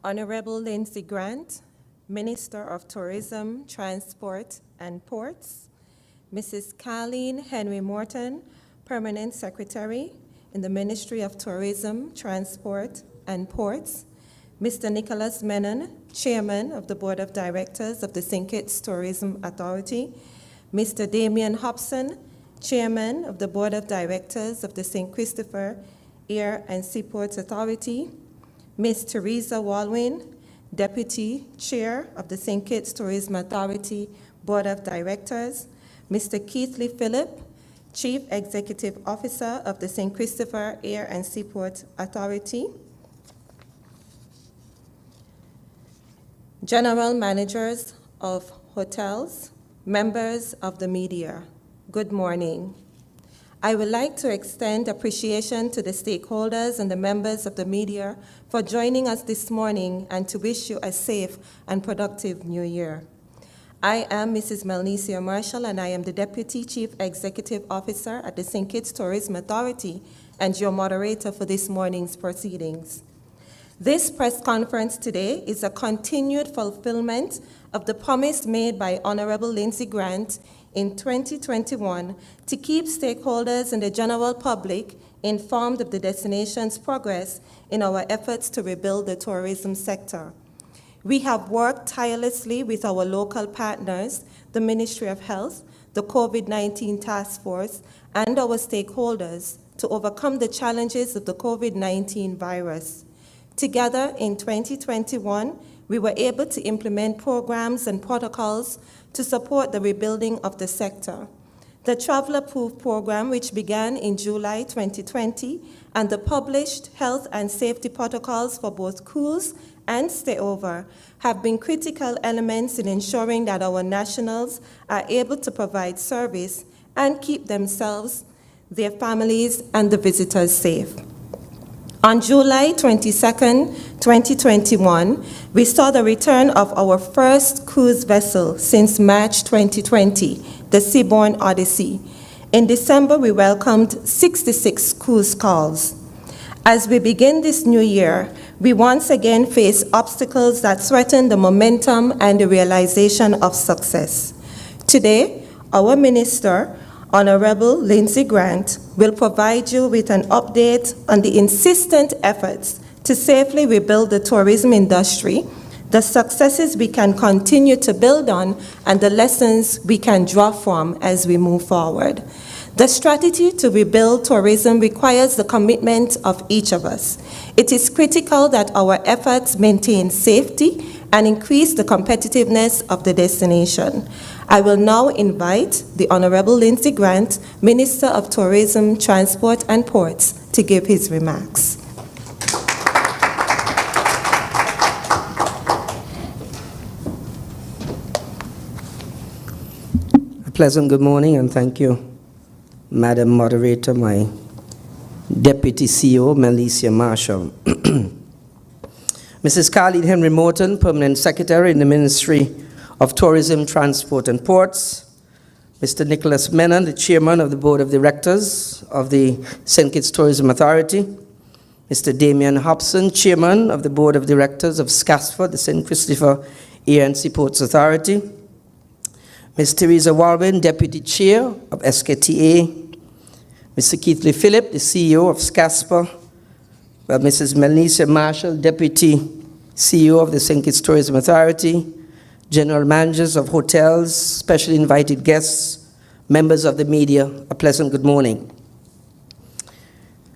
Honorable Lindsay Grant, Minister of Tourism, Transport and Ports, Mrs. Colleen Henry Morton, Permanent Secretary in the Ministry of Tourism, Transport and Ports, Mr. Nicholas Menon, Chairman of the Board of Directors of the St. Kitts Tourism Authority, Mr. Damian Hobson, Chairman of the Board of Directors of the St. Christopher Air and Seaports Authority, Ms. Teresa Walwyn, Deputy Chair of the St. Kitts Tourism Authority Board of Directors, Mr. Keithley Phillip, Chief Executive Officer of the St. Christopher Air and Seaport Authority, General Managers of Hotels, members of the media, good morning. I would like to extend appreciation to the stakeholders and the members of the media for joining us this morning and to wish you a safe and productive new year. I am Mrs. Melnesia Marshall and I am the Deputy Chief Executive Officer at the St. Kitts Tourism Authority and your moderator for this morning's proceedings. This press conference today is a continued fulfillment of the promise made by Honorable Lindsay Grant in 2021 to keep stakeholders and the general public informed of the destination's progress in our efforts to rebuild the tourism sector. We have worked tirelessly with our local partners, the Ministry of Health, the COVID-19 Task Force, and our stakeholders to overcome the challenges of the COVID-19 virus. Together in 2021, we were able to implement programs and protocols to support the rebuilding of the sector. The Traveler Proof Program, which began in July 2020, and the published health and safety protocols for both cruise and stayover have been critical elements in ensuring that our nationals are able to provide service and keep themselves, their families, and the visitors safe. On July 22nd, 2021, we saw the return of our first cruise vessel since March 2020, the Seabourn Odyssey. In December, we welcomed 66 cruise calls. As we begin this new year, we once again face obstacles that threaten the momentum and the realization of success. Today, our Minister, Honorable Lindsay Grant, will provide you with an update on the insistent efforts to safely rebuild the tourism industry, the successes we can continue to build on, and the lessons we can draw from as we move forward. The strategy to rebuild tourism requires the commitment of each of us. It is critical that our efforts maintain safety and increase the competitiveness of the destination. I will now invite the Honorable Lindsay Grant, Minister of Tourism, Transport and Ports, to give his remarks. A pleasant good morning and thank you, Madam Moderator, my Deputy CEO, Melnesia Marshall. Mrs. Colleen Henry Morton, Permanent Secretary in the Ministry of Tourism, Transport and Ports, Mr. Nicholas Menon, the Chairman of the Board of Directors of the St. Kitts Tourism Authority, Mr. Damian Hobson, Chairman of the Board of Directors of SCASFA, the St. Christopher Air and Seaports Authority, Ms. Teresa Walwyn, Deputy Chair of SKTA, Mr. Keithley Phillip, the CEO of SCASPA, Mrs. Melnesia Marshall, Deputy CEO of the St. Kitts Tourism Authority, General Managers of Hotels, specially invited guests, members of the media, a pleasant good morning.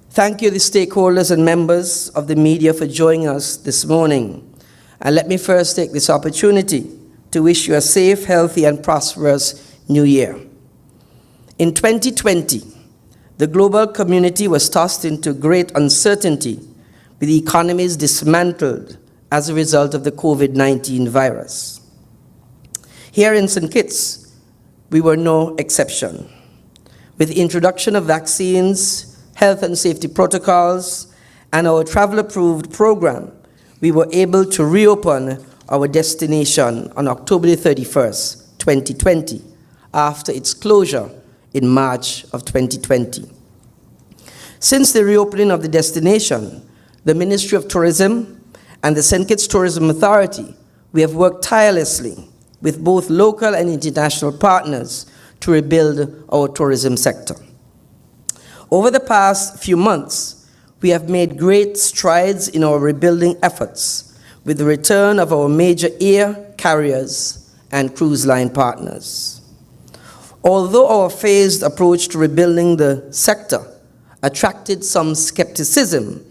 Thank you, the stakeholders and members of the media, for joining us this morning. And let me first take this opportunity to wish you a safe, healthy, and prosperous new year. In 2020, the global community was tossed into great uncertainty with the economies dismantled as a result of the COVID-19 virus. Here in St. Kitts, we were no exception. With the introduction of vaccines, health and safety protocols, and our travel-approved program, we were able to reopen our destination on October 31st, 2020, after its closure in March of 2020. Since the reopening of the destination, the Ministry of Tourism and the St. Kitts Tourism Authority, we have worked tirelessly with both local and international partners to rebuild our tourism sector. Over the past few months, we have made great strides in our rebuilding efforts with the return of our major air carriers and cruise line partners. Although our phased approach to rebuilding the sector attracted some skepticism,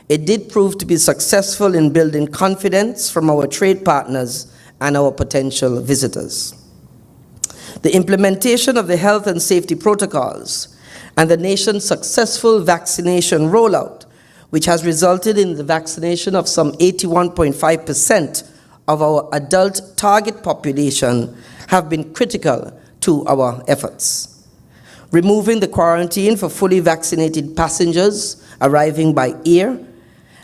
it did prove to be successful in building confidence from our trade partners and our potential visitors. The implementation of the health and safety protocols and the nation's successful vaccination rollout, which has resulted in the vaccination of some 81.5% of our adult target population, have been critical to our efforts. Removing the quarantine for fully vaccinated passengers arriving by air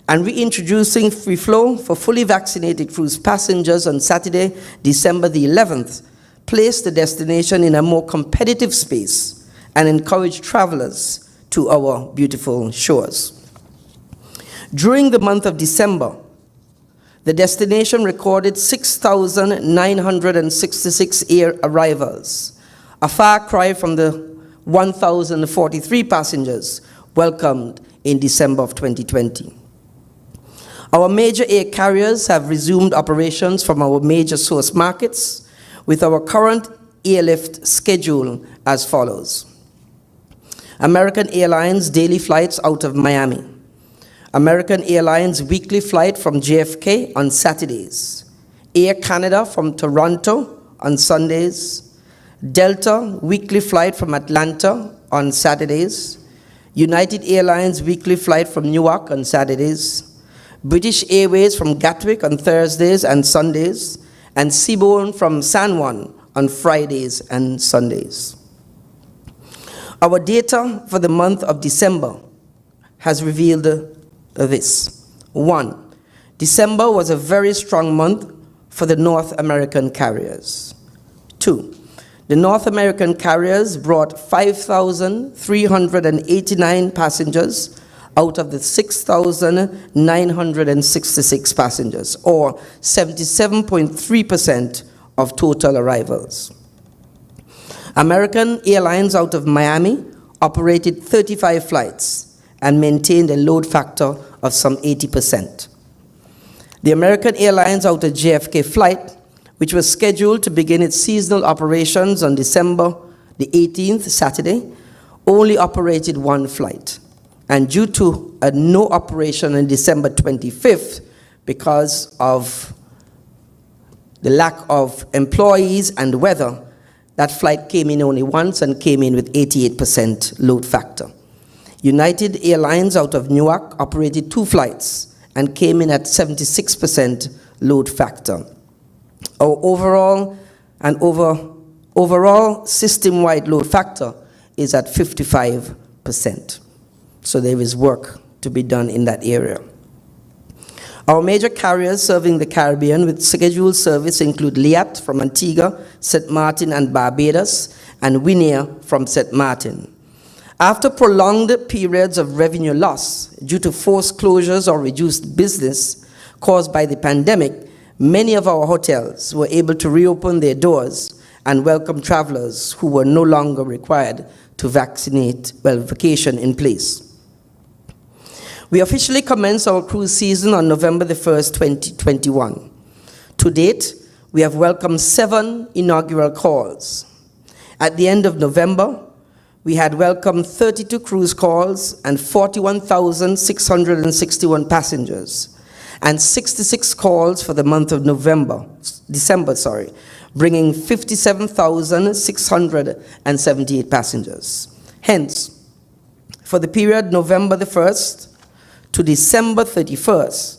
and reintroducing free flow for fully vaccinated cruise passengers on Saturday, December the 11th, placed the destination in a more competitive space and encouraged travelers to our beautiful shores. During the month of December, the destination recorded 6,966 air arrivals, a far cry from the 1,043 passengers welcomed in December of 2020. Our major air carriers have resumed operations from our major source markets, with our current airlift schedule as follows. American Airlines daily flights out of Miami. American Airlines weekly flight from JFK on Saturdays. Air Canada from Toronto on Sundays. Delta weekly flight from Atlanta on Saturdays. United Airlines weekly flight from Newark on Saturdays. British Airways from Gatwick on Thursdays and Sundays, and Seabourn from San Juan on Fridays and Sundays. Our data for the month of December has revealed this. 1. December was a very strong month for the North American carriers. 2. The North American carriers brought 5,389 passengers out of the 6,966 passengers, or 77.3% of total arrivals. American Airlines out of Miami operated 35 flights and maintained a load factor of some 80%. The American Airlines out of JFK flight, which was scheduled to begin its seasonal operations on December the 18th, Saturday, only operated one flight. And due to a no operation on December 25th, because of the lack of employees and weather, that flight came in only once and came in with 88% load factor. United Airlines out of Newark operated 2 flights and came in at 76% load factor. Our overall system-wide load factor is at 55%. So there is work to be done in that area. Our major carriers serving the Caribbean with scheduled service include Liat from Antigua, St. Martin and Barbados, and Winea from St. Martin. After prolonged periods of revenue loss due to forced closures or reduced business caused by the pandemic, many of our hotels were able to reopen their doors and welcome travelers who were no longer required to vacation in place. We officially commenced our cruise season on November the 1st, 2021. To date, we have welcomed 7 inaugural calls. At the end of November, we had welcomed 32 cruise calls and 41,661 passengers, and 66 calls for the month of December, bringing 57,678 passengers. Hence, for the period November the 1st to December 31st,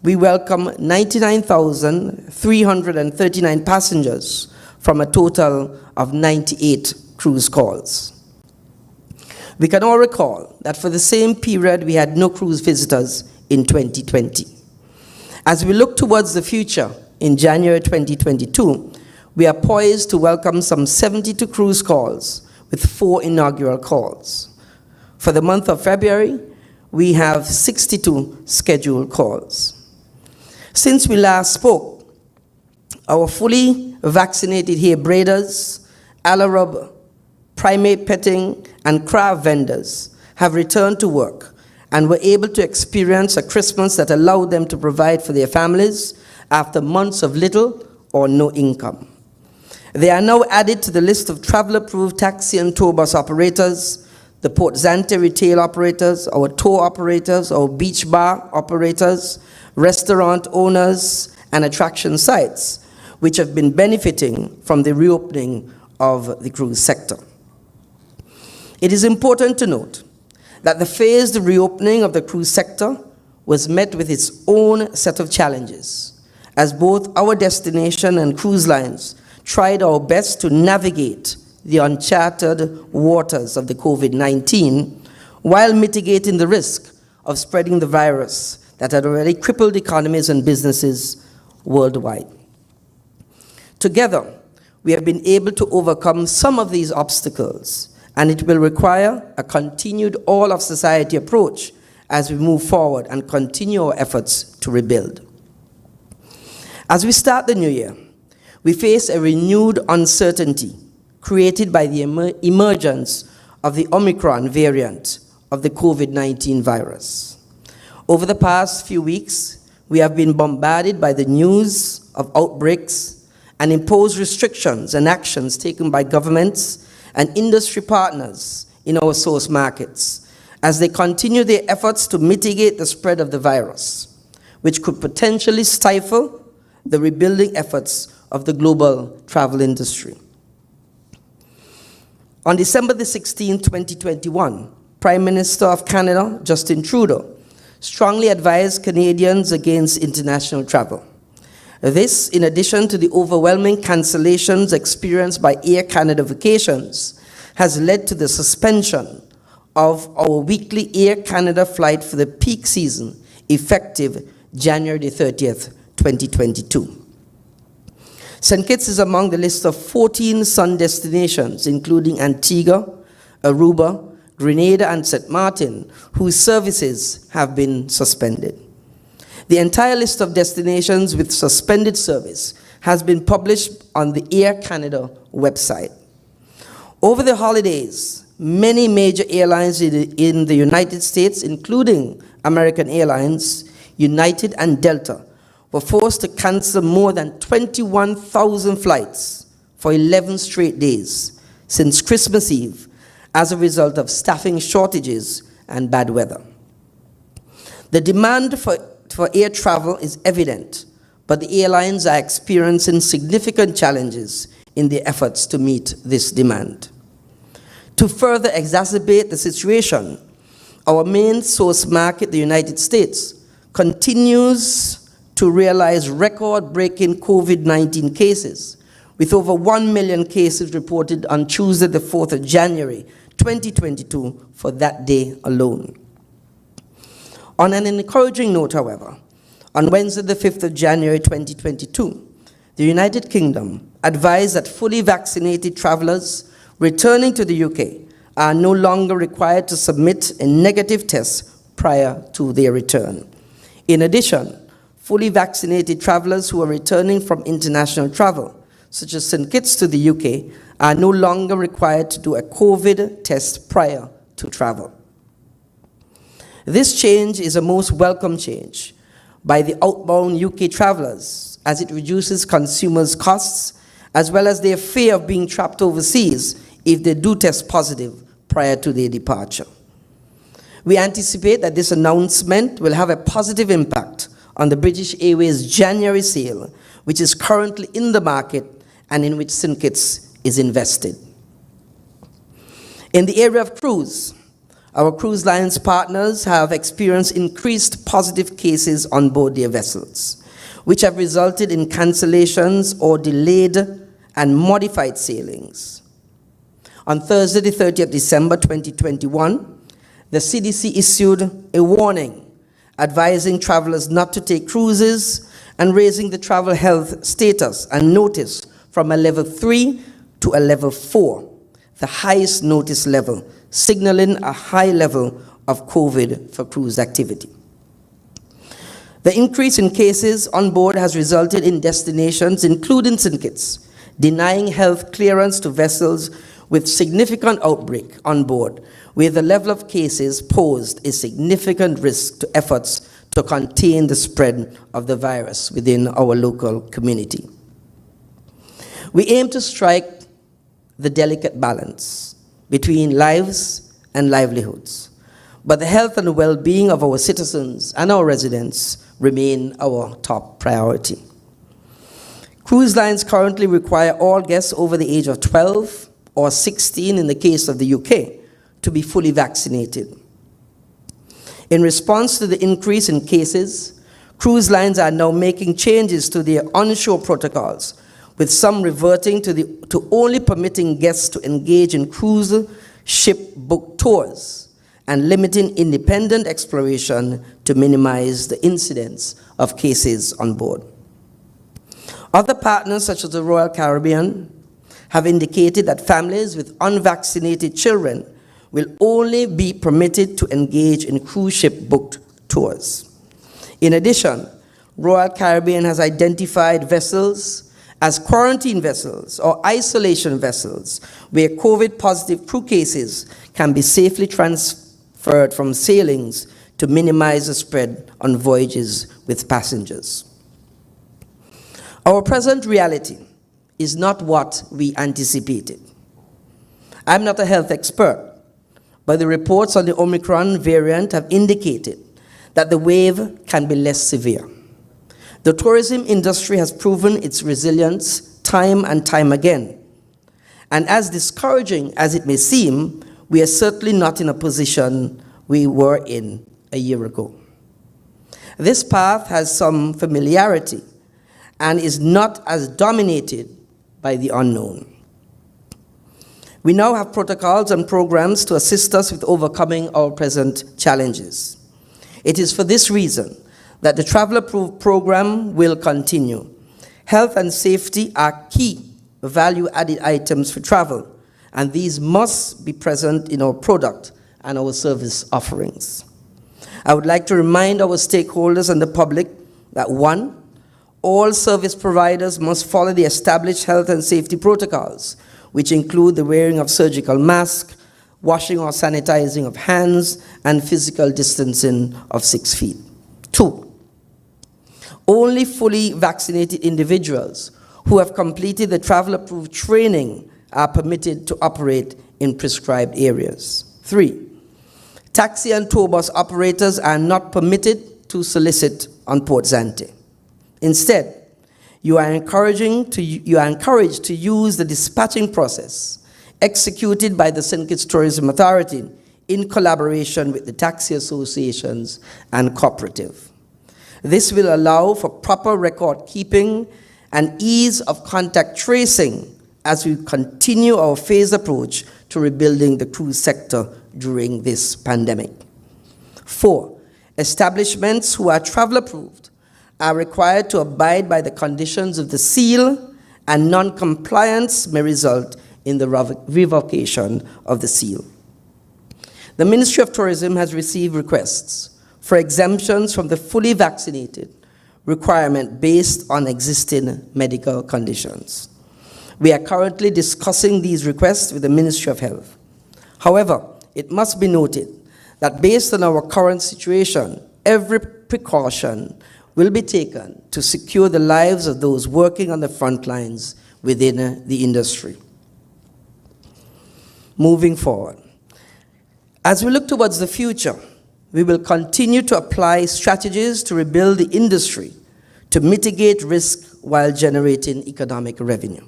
we welcome 99,339 passengers from a total of 98 cruise calls. We can all recall that for the same period we had no cruise visitors in 2020. As we look towards the future, in January 2022, we are poised to welcome some 72 cruise calls with 4 inaugural calls. For the month of February, we have 62 scheduled calls. Since we last spoke, our fully vaccinated hair braiders, Alarub, primate petting, and craft vendors have returned to work and were able to experience a Christmas that allowed them to provide for their families after months of little or no income. They are now added to the list of travel-approved taxi and tour bus operators, the Port Zante retail operators, our tour operators, our beach bar operators, restaurant owners, and attraction sites, which have been benefiting from the reopening of the cruise sector. It is important to note that the phased reopening of the cruise sector was met with its own set of challenges, as both our destination and cruise lines tried our best to navigate the uncharted waters of the COVID-19 while mitigating the risk of spreading the virus that had already crippled economies and businesses worldwide. Together, we have been able to overcome some of these obstacles, and it will require a continued all-of-society approach as we move forward and continue our efforts to rebuild. As we start the new year, we face a renewed uncertainty created by the emergence of the Omicron variant of the COVID-19 virus. Over the past few weeks, we have been bombarded by the news of outbreaks and imposed restrictions and actions taken by governments and industry partners in our source markets as they continue their efforts to mitigate the spread of the virus, which could potentially stifle the rebuilding efforts of the global travel industry. On December the 16th, 2021, Prime Minister of Canada, Justin Trudeau, strongly advised Canadians against international travel. This, in addition to the overwhelming cancellations experienced by Air Canada vacations, has led to the suspension of our weekly Air Canada flight for the peak season, effective January 30th, 2022. St. Kitts is among the list of 14 sun destinations, including Antigua, Aruba, Grenada, and St. Martin, whose services have been suspended. The entire list of destinations with suspended service has been published on the Air Canada website. Over the holidays, many major airlines in the United States, including American Airlines, United, and Delta, were forced to cancel more than 21,000 flights for 11 straight days since Christmas Eve as a result of staffing shortages and bad weather. The demand for air travel is evident, but the airlines are experiencing significant challenges in their efforts to meet this demand. To further exacerbate the situation, our main source market, the United States, continues to realize record-breaking COVID-19 cases, with over 1 million cases reported on Tuesday, the 4th of January, 2022, for that day alone. On an encouraging note, however, on Wednesday, the 5th of January, 2022, the United Kingdom advised that fully vaccinated travelers returning to the UK are no longer required to submit a negative test prior to their return. In addition, fully vaccinated travelers who are returning from international travel, such as St. Kitts to the UK, are no longer required to do a COVID test prior to travel. This change is a most welcome change by the outbound UK travelers, as it reduces consumers' costs, as well as their fear of being trapped overseas if they do test positive prior to their departure. We anticipate that this announcement will have a positive impact on the British Airways January sale, which is currently in the market and in which St. Kitts is invested. In the area of cruise, our cruise lines partners have experienced increased positive cases on board their vessels, which have resulted in cancellations or delayed and modified sailings. On Thursday, the 30th of December 2021, the CDC issued a warning advising travelers not to take cruises and raising the travel health status and notice from a level 3 to a level 4, the highest notice level, signaling a high level of COVID for cruise activity. The increase in cases on board has resulted in destinations, including St. Kitts, denying health clearance to vessels with significant outbreak on board, where the level of cases posed a significant risk to efforts to contain the spread of the virus within our local community. We aim to strike the delicate balance between lives and livelihoods, but the health and well-being of our citizens and our residents remain our top priority. Cruise lines currently require all guests over the age of 12 or 16 in the case of the UK to be fully vaccinated. In response to the increase in cases, cruise lines are now making changes to their onshore protocols, with some reverting to only permitting guests to engage in cruise ship book tours and limiting independent exploration to minimize the incidence of cases on board. Other partners, such as the Royal Caribbean, have indicated that families with unvaccinated children will only be permitted to engage in cruise ship booked tours. In addition, Royal Caribbean has identified vessels as quarantine vessels or isolation vessels where COVID-positive crew cases can be safely transferred from sailings to minimize the spread on voyages with passengers. Our present reality is not what we anticipated. I'm not a health expert, but the reports on the Omicron variant have indicated that the wave can be less severe. The tourism industry has proven its resilience time and time again. And as discouraging as it may seem, we are certainly not in a position we were in a year ago. This path has some familiarity and is not as dominated by the unknown. We now have protocols and programs to assist us with overcoming our present challenges. It is for this reason that the Travel Approved program will continue. Health and safety are key value-added items for travel, and these must be present in our product and our service offerings. I would like to remind our stakeholders and the public that 1, all service providers must follow the established health and safety protocols, which include the wearing of surgical masks, washing or sanitizing of hands, and physical distancing of 6 feet. 2, only fully vaccinated individuals who have completed the travel-approved training are permitted to operate in prescribed areas. 3, taxi and tour bus operators are not permitted to solicit on Port Zante. Instead, you are encouraged to use the dispatching process executed by the St. Kitts Tourism Authority in collaboration with the taxi associations and cooperative. This will allow for proper record keeping and ease of contact tracing as we continue our phased approach to rebuilding the cruise sector during this pandemic. 4, establishments who are travel approved are required to abide by the conditions of the seal, and non-compliance may result in the revocation of the seal. The Ministry of Tourism has received requests for exemptions from the fully vaccinated requirement based on existing medical conditions. We are currently discussing these requests with the Ministry of Health. However, it must be noted that based on our current situation, every precaution will be taken to secure the lives of those working on the front lines within the industry. Moving forward, as we look towards the future, we will continue to apply strategies to rebuild the industry to mitigate risk while generating economic revenue.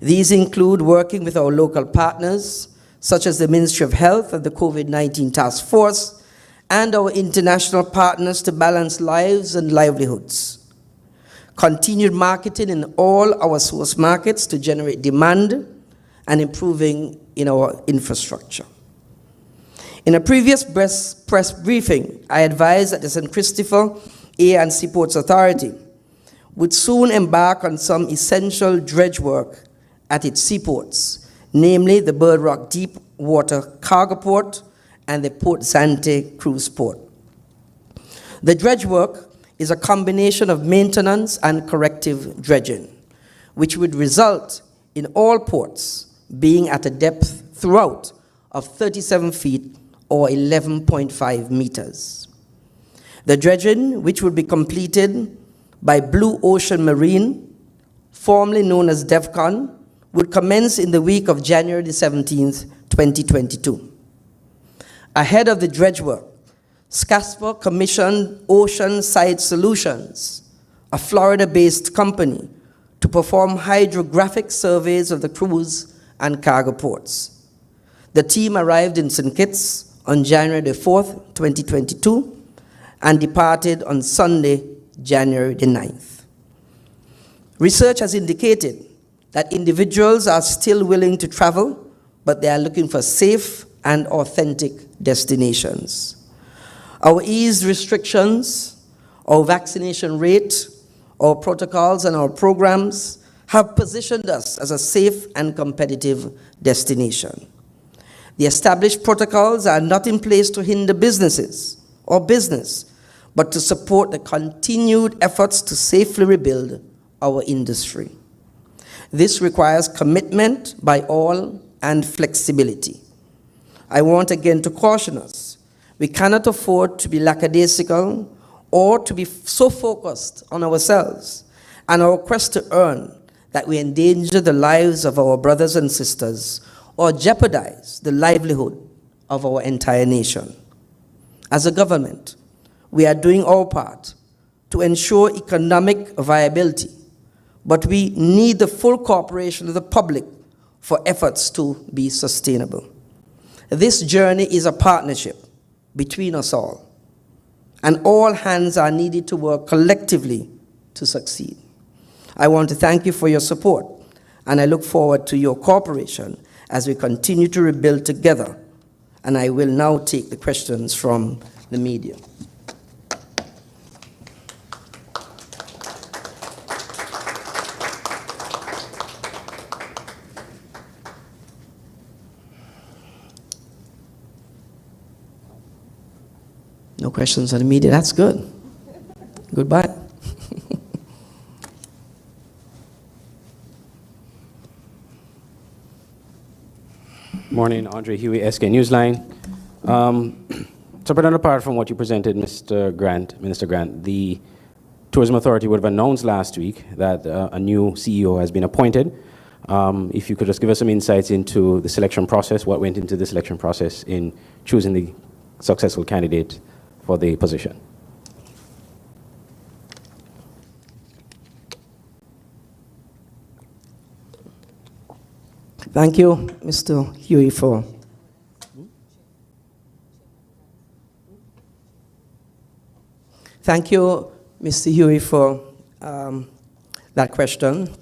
These include working with our local partners, such as the Ministry of Health and the COVID-19 Task Force, and our international partners to balance lives and livelihoods. Continued marketing in all our source markets to generate demand and improving in our infrastructure. In a previous press briefing, I advised that the St. Christopher Air and Seaports Authority would soon embark on some essential dredge work at its seaports, namely the Bird Rock Deep Water Cargo Port and the Port Zante Cruise Port. The dredge work is a combination of maintenance and corrective dredging, which would result in all ports being at a depth throughout of 37 feet or 11.5 meters. The dredging, which would be completed by Blue Ocean Marine, formerly known as DEVCON, would commence in the week of January the 17th, 2022. Ahead of the dredge work, SCASPA commissioned Oceanside Solutions, a Florida-based company, to perform hydrographic surveys of the cruise and cargo ports. The team arrived in St. Kitts on January the 4th, 2022, and departed on Sunday, January the 9th. Research has indicated that individuals are still willing to travel, but they are looking for safe and authentic destinations. Our eased restrictions, our vaccination rate, our protocols and our programs have positioned us as a safe and competitive destination. The established protocols are not in place to hinder businesses or business, but to support the continued efforts to safely rebuild our industry. This requires commitment by all and flexibility. I want again to caution us. We cannot afford to be lackadaisical or to be so focused on ourselves and our quest to earn that we endanger the lives of our brothers and sisters or jeopardize the livelihood of our entire nation. As a government, we are doing our part to ensure economic viability, but we need the full cooperation of the public for efforts to be sustainable. This journey is a partnership between us all, and all hands are needed to work collectively to succeed. I want to thank you for your support, and I look forward to your cooperation as we continue to rebuild together. And I will now take the questions from the media. No questions on the media. That's good. Goodbye. Morning, Andre Huey, SK Newsline. Separate and apart from what you presented, Minister Grant, the Tourism Authority would have announced last week that a new CEO has been appointed. If you could just give us some insights into the selection process, what went into the selection process in choosing the successful candidate for the position. Thank you, Mr. Huey, for that question.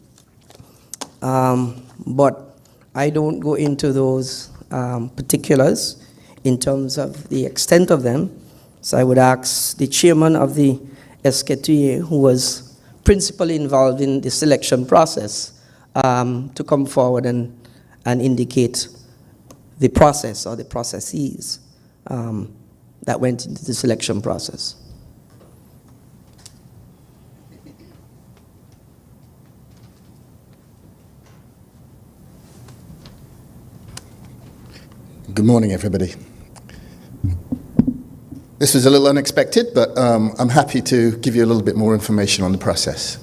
But I don't go into those particulars in terms of the extent of them. So I would ask the chairman of the SKTA, who was principally involved in the selection process, to come forward and indicate the process or the processes that went into the selection process. Good morning, everybody. This was a little unexpected, but I'm happy to give you a little bit more information on the process.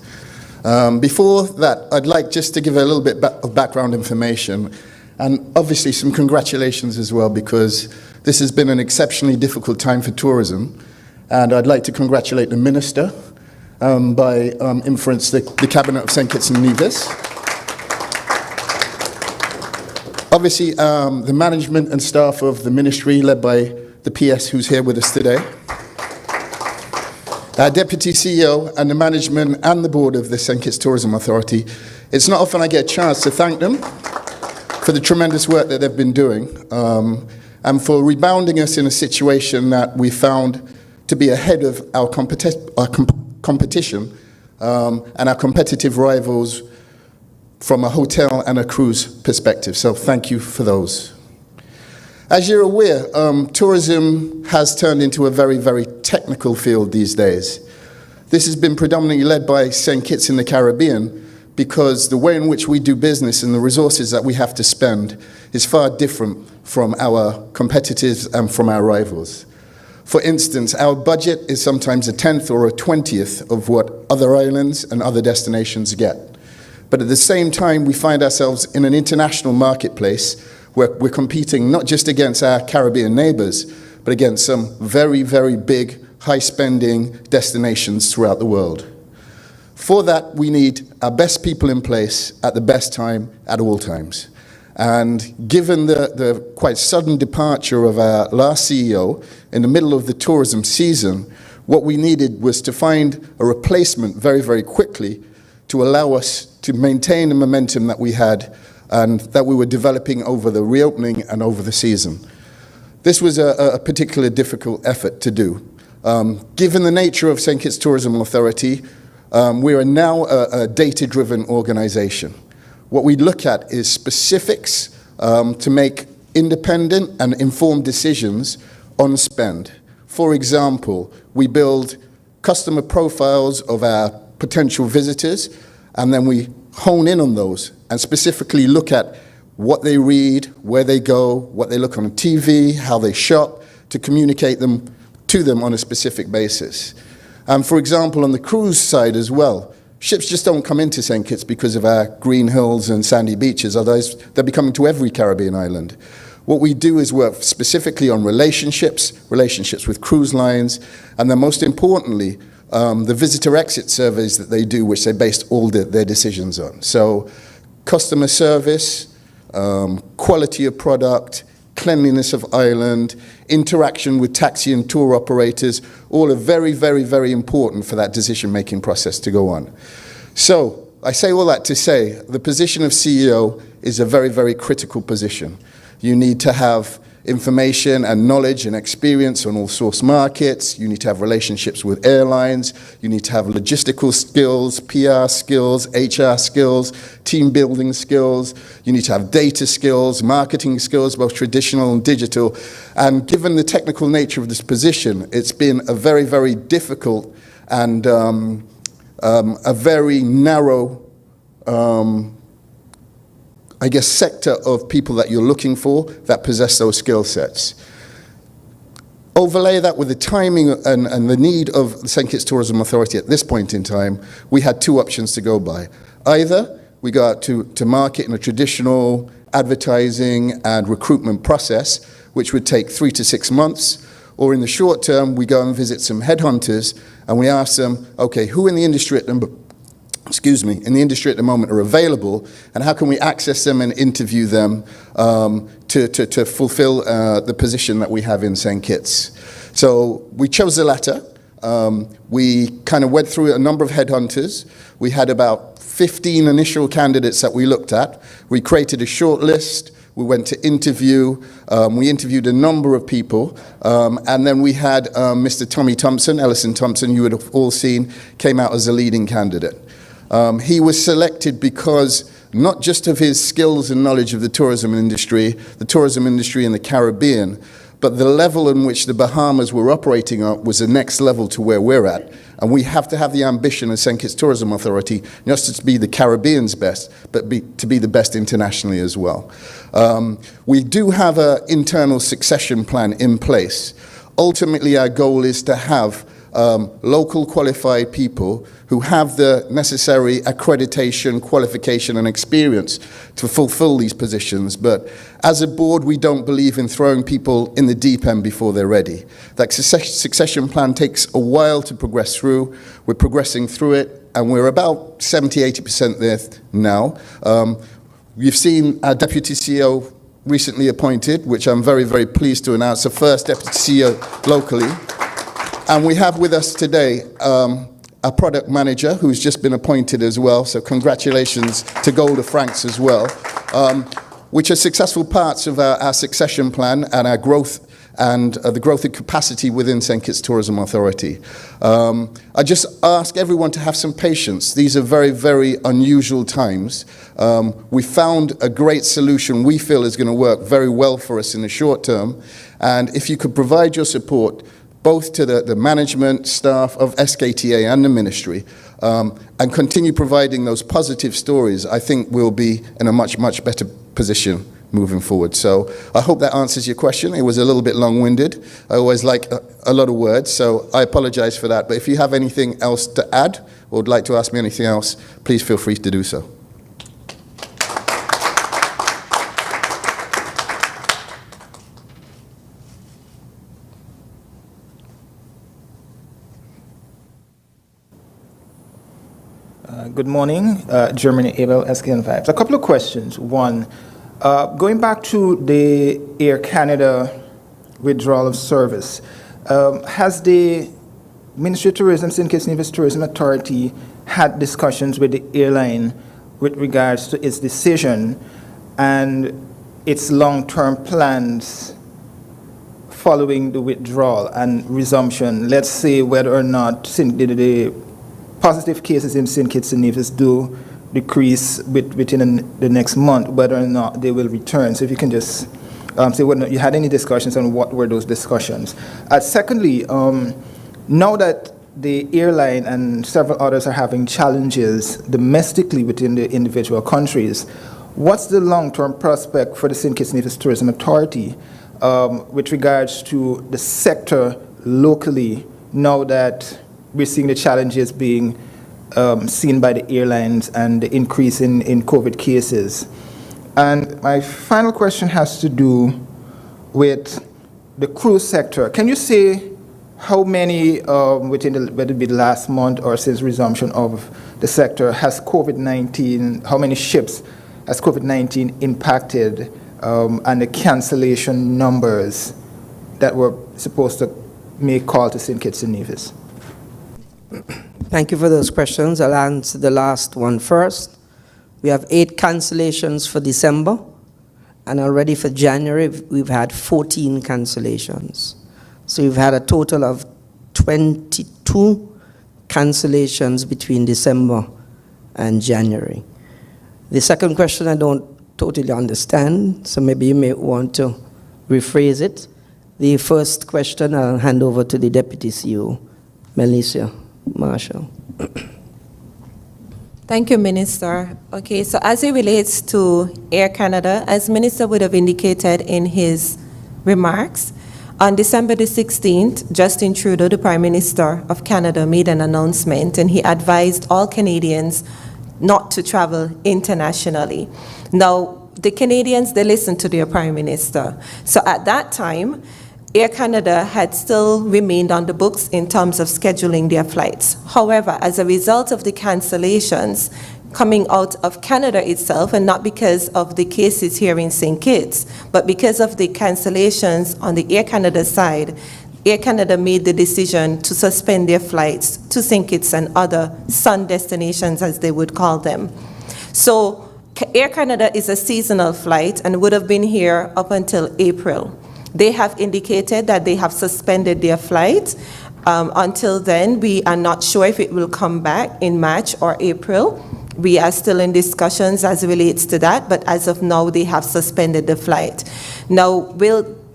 Before that, I'd like just to give a little bit of background information, and obviously some congratulations as well, because this has been an exceptionally difficult time for tourism, and I'd like to congratulate the Minister, by inference the Cabinet of St. Kitts and Nevis. Obviously, the management and staff of the ministry, led by the PS who's here with us today, our Deputy CEO and the management and the board of the St. Kitts Tourism Authority. It's not often I get a chance to thank them for the tremendous work that they've been doing, and for rebounding us in a situation that we found to be ahead of our competition and our competitive rivals from a hotel and a cruise perspective. So thank you for those. As you're aware, tourism has turned into a very, very technical field these days. This has been predominantly led by St. Kitts in the Caribbean, because the way in which we do business and the resources that we have to spend is far different from our competitors and from our rivals. For instance, our budget is sometimes a 10th or a 20th of what other islands and other destinations get. But at the same time, we find ourselves in an international marketplace where we're competing not just against our Caribbean neighbors, but against some very, very big, high-spending destinations throughout the world. For that, we need our best people in place at the best time, at all times. And given the quite sudden departure of our last CEO in the middle of the tourism season, what we needed was to find a replacement very, very quickly to allow us to maintain the momentum that we had and that we were developing over the reopening and over the season. This was a particularly difficult effort to do. Given the nature of St. Kitts Tourism Authority, we are now a data-driven organization. What we look at is specifics to make independent and informed decisions on spend. For example, we build customer profiles of our potential visitors, and then we hone in on those and specifically look at what they read, where they go, what they look on TV, how they shop, to communicate to them on a specific basis. For example, on the cruise side as well, ships just don't come into St. Kitts because of our green hills and sandy beaches, otherwise they'll be coming to every Caribbean island. What we do is work specifically on relationships with cruise lines, and then most importantly, the visitor exit surveys that they do, which they based all their decisions on. So customer service, quality of product, cleanliness of island, interaction with taxi and tour operators, all are very, very, very important for that decision-making process to go on. So I say all that to say the position of CEO is a very, very critical position. You need to have information and knowledge and experience on all source markets. You need to have relationships with airlines. You need to have logistical skills, PR skills, HR skills, team building skills. You need to have data skills, marketing skills, both traditional and digital. And given the technical nature of this position, it's been a very, very difficult and a very narrow sector of people that you're looking for that possess those skill sets. Overlay that with the timing and the need of the St. Kitts Tourism Authority at this point in time, we had two options to go by. Either we go out to market in a traditional advertising and recruitment process, which would take 3 to 6 months, or in the short term, we go and visit some headhunters and we ask them, okay, who in the industry at the moment are available, and how can we access them and interview them to fulfill the position that we have in St. Kitts. So we chose the latter. We kind of went through a number of headhunters. We had about 15 initial candidates that we looked at. We created a short list. We went to interview. We interviewed a number of people. And then we had Mr. Tommy Thompson, Ellison Thompson, you would have all seen, came out as a leading candidate. He was selected because not just of his skills and knowledge of the tourism industry in the Caribbean, but the level in which the Bahamas were operating at was the next level to where we're at. And we have to have the ambition as St. Kitts Tourism Authority not just to be the Caribbean's best, but to be the best internationally as well. We do have an internal succession plan in place. Ultimately, our goal is to have local qualified people who have the necessary accreditation, qualification, and experience to fulfill these positions. But as a board, we don't believe in throwing people in the deep end before they're ready. That succession plan takes a while to progress through. We're progressing through it, and we're about 70–80% there now. You've seen our Deputy CEO recently appointed, which I'm very, very pleased to announce, the first Deputy CEO locally. And we have with us today a product manager who's just been appointed as well, so congratulations to Golda Franks as well, which are successful parts of our succession plan and our growth and the growth and capacity within St. Kitts Tourism Authority. I just ask everyone to have some patience. These are very, very unusual times. We found a great solution we feel is going to work very well for us in the short term, and if you could provide your support, both to the management staff of SKTA and the ministry, and continue providing those positive stories, I think we'll be in a much, much better position moving forward. So I hope that answers your question. It was a little bit long-winded. I always like a lot of words, so I apologize for that. But if you have anything else to add or would like to ask me anything else, please feel free to do so. Good morning, Germany Abel, SKN Vibes. A couple of questions. One, going back to the Air Canada withdrawal of service, has the Ministry of Tourism, St. Kitts Nevis Tourism Authority had discussions with the airline with regards to its decision and its long-term plans following the withdrawal and resumption? Let's say whether or not the positive cases in St. Kitts and Nevis do decrease within the next month, whether or not they will return. So if you can just say whether you had any discussions and what were those discussions. Secondly, now that the airline and several others are having challenges domestically within the individual countries, what's the long-term prospect for the St. Kitts and Nevis Tourism Authority with regards to the sector locally now that we're seeing the challenges being seen by the airlines and the increase in COVID cases? And my final question has to do with the cruise sector. Can you say how many whether it be the last month or since resumption of the sector, has COVID-19, how many ships has COVID-19 impacted and the cancellation numbers that were supposed to make call to St. Kitts and Nevis? Thank you for those questions. I'll answer the last one first. We have 8 cancellations for December, and already for January, we've had 14 cancellations. So we've had a total of 22 cancellations between December and January. The second question I don't totally understand, so maybe you may want to rephrase it. The first question I'll hand over to the Deputy CEO, Melissa Marshall. Thank you, Minister. Okay, so as it relates to Air Canada, as Minister would have indicated in his remarks, on December the 16th, Justin Trudeau, the Prime Minister of Canada, made an announcement, and he advised all Canadians not to travel internationally. Now, the Canadians, they listened to their Prime Minister. So at that time, Air Canada had still remained on the books in terms of scheduling their flights. However, as a result of the cancellations coming out of Canada itself, and not because of the cases here in St. Kitts, but because of the cancellations on the Air Canada side, Air Canada made the decision to suspend their flights to St. Kitts and other sun destinations, as they would call them. So Air Canada is a seasonal flight and would have been here up until April. They have indicated that they have suspended their flight. Until then, we are not sure if it will come back in March or April. We are still in discussions as it relates to that, but as of now, they have suspended the flight. Now,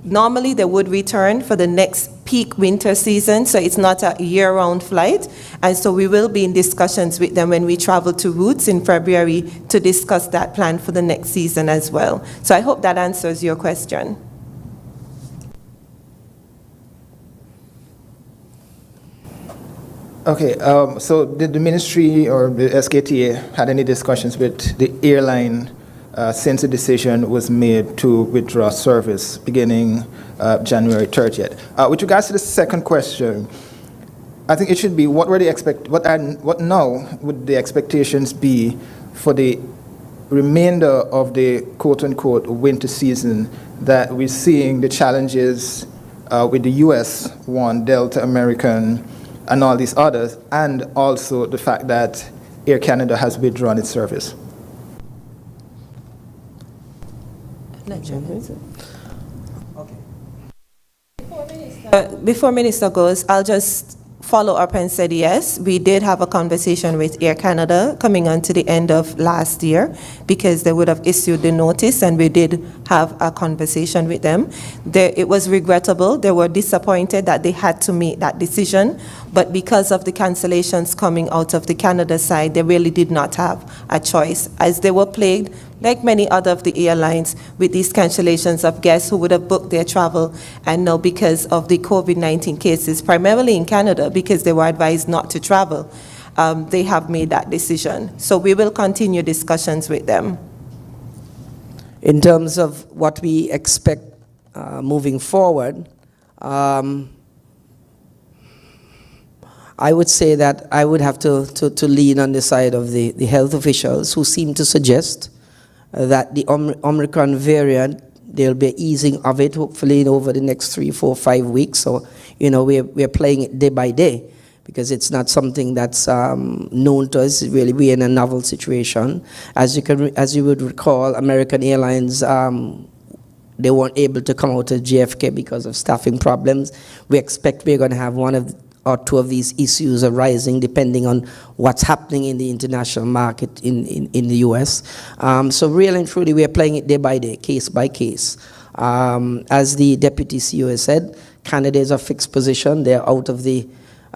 normally they would return for the next peak winter season, so it's not a year-round flight, and so we will be in discussions with them when we travel to Roots in February to discuss that plan for the next season as well. So I hope that answers your question. Okay, so did the ministry or the SKTA had any discussions with the airline since the decision was made to withdraw service beginning January 30th? With regards to the second question, I think it should be what now would the expectations be for the remainder of the quote-unquote winter season that we're seeing the challenges with the US one, Delta, American, and all these others, and also the fact that Air Canada has withdrawn its service? Before Minister goes, I'll just followed up and said yes. We did have a conversation with Air Canada coming on to the end of last year because they would have issued the notice, and we did have a conversation with them. It was regrettable. They were disappointed that they had to make that decision, but because of the cancellations coming out of the Canada side, they really did not have a choice, as they were plagued, like many other of the airlines, with these cancellations of guests who would have booked their travel, and now because of the COVID-19 cases, primarily in Canada, because they were advised not to travel, they have made that decision. So we will continue discussions with them. In terms of what we expect moving forward, I would say that I would have to lean on the side of the health officials, who seem to suggest that the Omicron variant, there'll be easing of it hopefully over the next 3, 4, 5 weeks. So, we're playing it day by day, because it's not something that's known to us. Really, we're in a novel situation. As you would recall, American Airlines, they weren't able to come out of JFK because of staffing problems. We expect we're going to have one or two of these issues arising depending on what's happening in the international market in the US. So really and truly, we are playing it day by day, case by case. As the Deputy CEO has said, Canada is a fixed position. They're out of the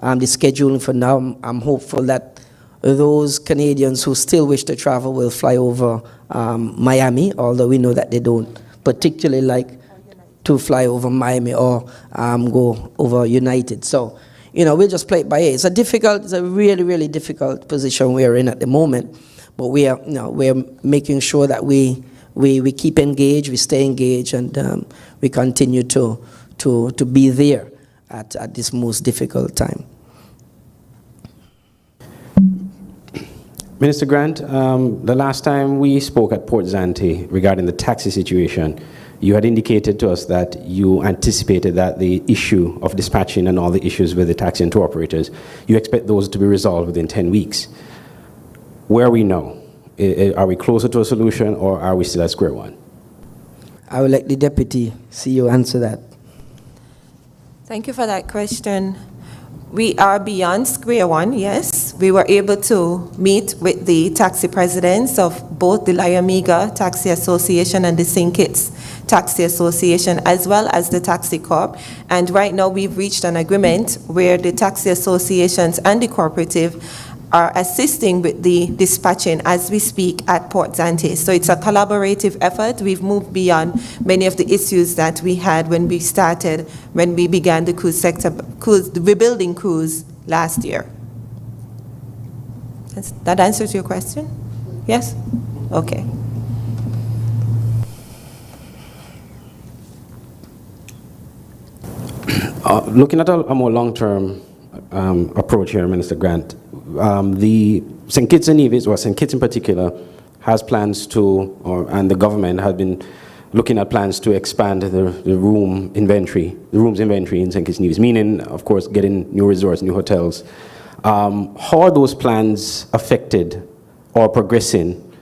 scheduling for now. I'm hopeful that those Canadians who still wish to travel will fly over Miami, although we know that they don't particularly like to fly over Miami or go over United. So, we'll just play it by ear. It's a really, really difficult position we're in at the moment, but we're making sure that we keep engaged, we stay engaged, and we continue to be there at this most difficult time. Minister Grant, the last time we spoke at Port Zante regarding the taxi situation, you had indicated to us that you anticipated that the issue of dispatching and all the issues with the taxi and tour operators, you expect those to be resolved within 10 weeks. Where are we now? Are we closer to a solution, or are we still at square one? I would like the Deputy CEO answer that. Thank you for that question. We are beyond square one, yes. We were able to meet with the taxi presidents of both the Liamiga Taxi Association and the St. Kitts Taxi Association, as well as the Taxi Corp. And right now we've reached an agreement where the taxi associations and the cooperative are assisting with the dispatching as we speak at Port Zante. So it's a collaborative effort. We've moved beyond many of the issues that we had when we began the rebuilding cruise last year. That answers your question? Yes? Okay. Looking at a more long-term approach here, Minister Grant, the St. Kitts and Nevis, or St. Kitts in particular, has plans to, and the government has been looking at plans to expand the rooms inventory in St. Kitts and Nevis, meaning, of course, getting new resorts, new hotels. How are those plans affected or progressing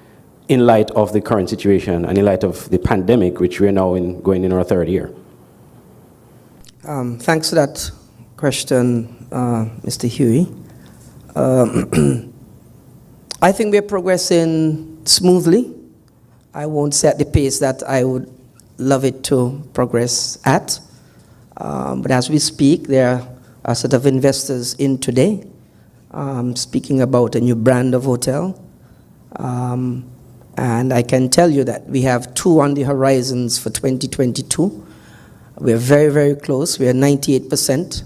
in light of the current situation and in light of the pandemic, which we are now going in our third year? Thanks for that question, Mr. Huey. I think we're progressing smoothly. I won't say at the pace that I would love it to progress at. But as we speak, there are a set of investors in today speaking about a new brand of hotel. And I can tell you that we have 2 on the horizons for 2022. We're very, very close. We are 98%.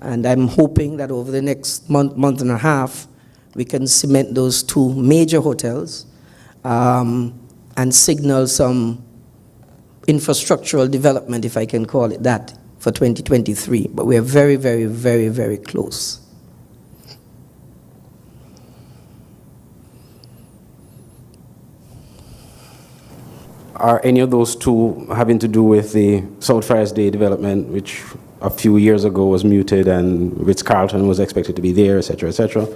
And I'm hoping that over the next month and a half, we can cement those 2 major hotels and signal some infrastructural development, if I can call it that, for 2023. But we're very, very, very, very close. Are any of those 2 having to do with the South Friars Day development, which a few years ago was muted and Ritz-Carlton was expected to be there, et cetera, et cetera?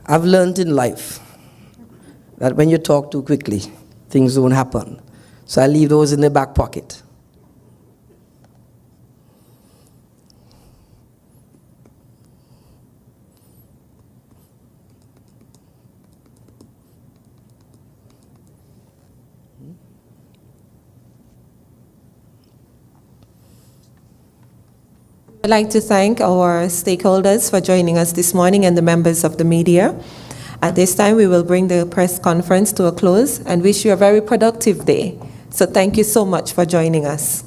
I've learned in life that when you talk too quickly, things don't happen. So I leave those in the back pocket. I'd like to thank our stakeholders for joining us this morning and the members of the media. At this time, we will bring the press conference to a close and wish you a very productive day. So thank you so much for joining us.